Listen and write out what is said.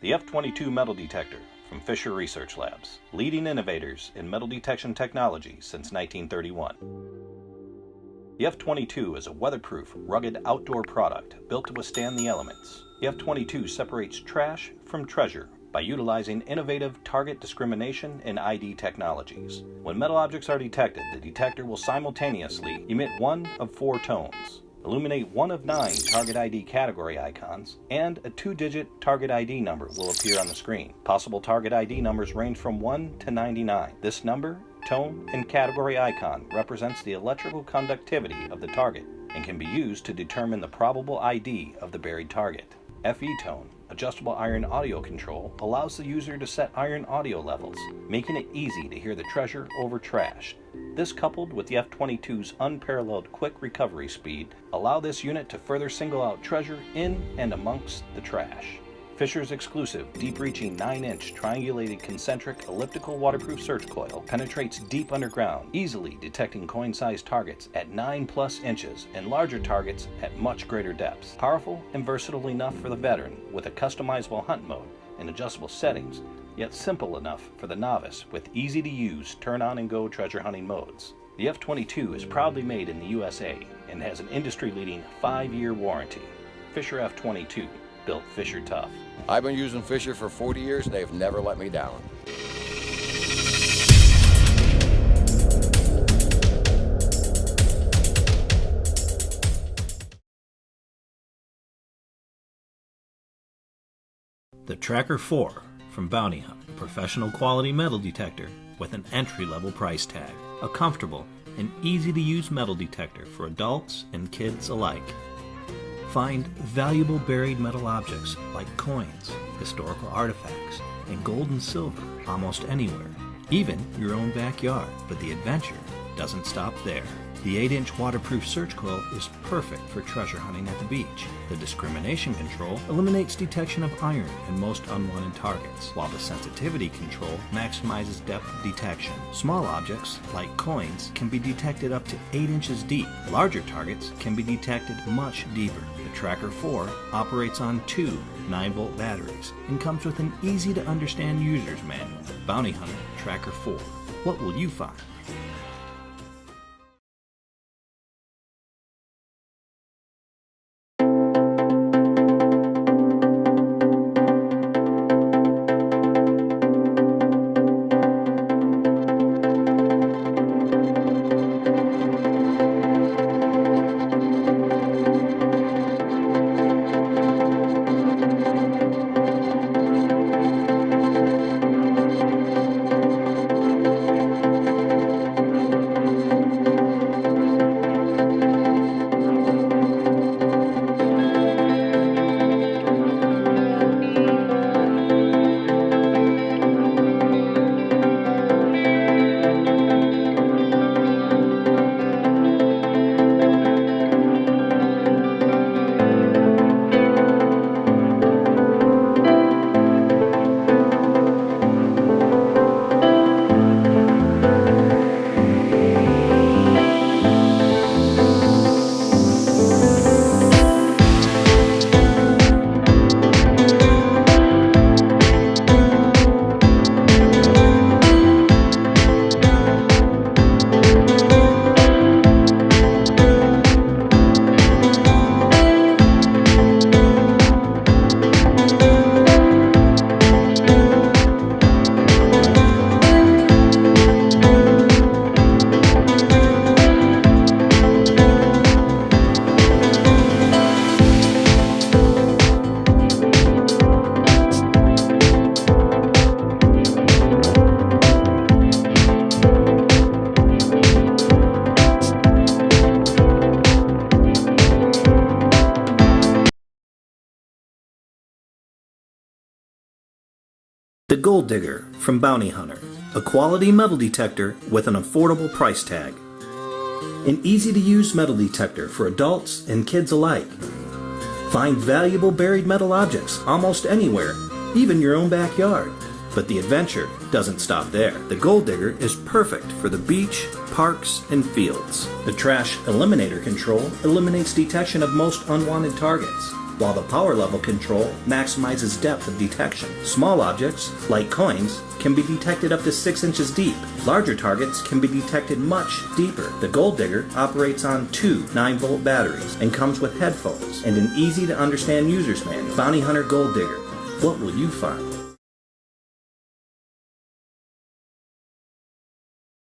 The F-22 Metal Detector from Fisher Research Labs, leading innovators in metal detection technology since 1931. The F-22 is a weatherproof, rugged outdoor product built to withstand the elements. The F-22 separates trash from treasure by utilizing innovative target discrimination and ID technologies. When metal objects are detected, the detector will simultaneously emit one of 4 tones, illuminate one of 9 target ID category icons, and a 2-digit target ID number will appear on the screen. Possible target ID numbers range from 1 to 99. This number, tone, and category icon represents the electrical conductivity of the target and can be used to determine the probable ID of the buried target. FE tone, adjustable iron audio control, allows the user to set iron audio levels, making it easy to hear the treasure over trash. This, coupled with the F-22's unparalleled quick recovery speed, allow this unit to further single out treasure in and amongst the trash. Fisher's exclusive, deep-reaching 9-inch triangulated concentric elliptical waterproof search coil penetrates deep underground, easily detecting coin-sized targets at 9+ inches and larger targets at much greater depths. Powerful and versatile enough for the veteran with a customizable hunt mode and adjustable settings, yet simple enough for the novice with easy-to-use turn-on-and-go treasure hunting modes. The F-22 is proudly made in the USA and has an industry-leading 5-year warranty. Fisher F-22, built Fisher tough. I've been using Fisher for 40 years and they've never let me down. The Tracker 4 from Bounty Hunt, a professional quality metal detector with an entry-level price tag. A comfortable and easy-to-use metal detector for adults and kids alike. Find valuable buried metal objects like coins, historical artifacts, and gold and silver almost anywhere, even your own backyard. But the adventure doesn't stop there. The 8-inch waterproof search coil is perfect for treasure hunting at the beach. The discrimination control eliminates detection of iron and most unwanted targets, while the sensitivity control maximizes depth detection. Small objects, like coins, can be detected up to 8 inches deep. Larger targets can be detected much deeper. The Tracker 4 operates on 2 9-volt batteries and comes with an easy-to-understand user's manual. Bounty Hunter Tracker 4. What will you find? The Gold Digger from Bounty Hunter, a quality metal detector with an affordable price tag. An easy-to-use metal detector for adults and kids alike. Find valuable buried metal objects almost anywhere, even your own backyard. But the adventure doesn't stop there. The Gold Digger is perfect for the beach, parks, and fields. The Trash Eliminator control eliminates detection of most unwanted targets. while the power level control maximizes depth of detection. Small objects, like coins, can be detected up to 6 inches deep. Larger targets can be detected much deeper. The Gold Digger operates on 2 9-volt batteries and comes with headphones and an easy-to-understand user's manual. Bounty Hunter Gold Digger. What will you find?